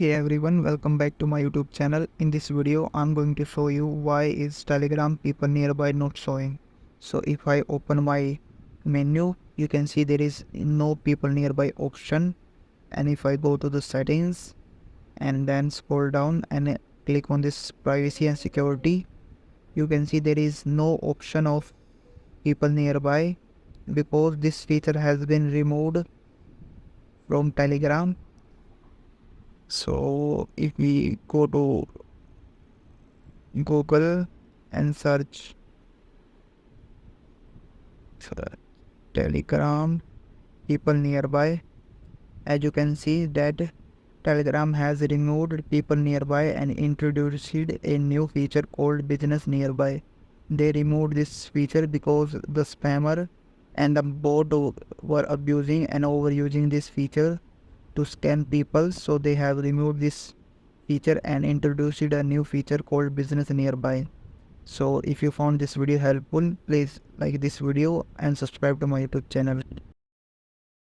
Hey everyone, welcome back to my YouTube channel. In this video, I'm going to show you why is Telegram people nearby not showing. So if I open my menu, you can see there is no people nearby option. And if I go to the settings and then scroll down and click on this privacy and security, you can see there is no option of people nearby because this feature has been removed from Telegram. So if we go to Google and search Telegram people nearby, as you can see that Telegram has removed people nearby and introduced a new feature called business nearby. They removed this feature because the spammer and the bot were abusing and overusing this feature to scam people, so they have removed this feature and introduced a new feature called business nearby. So if you found this video helpful, please like this video and subscribe to my YouTube channel.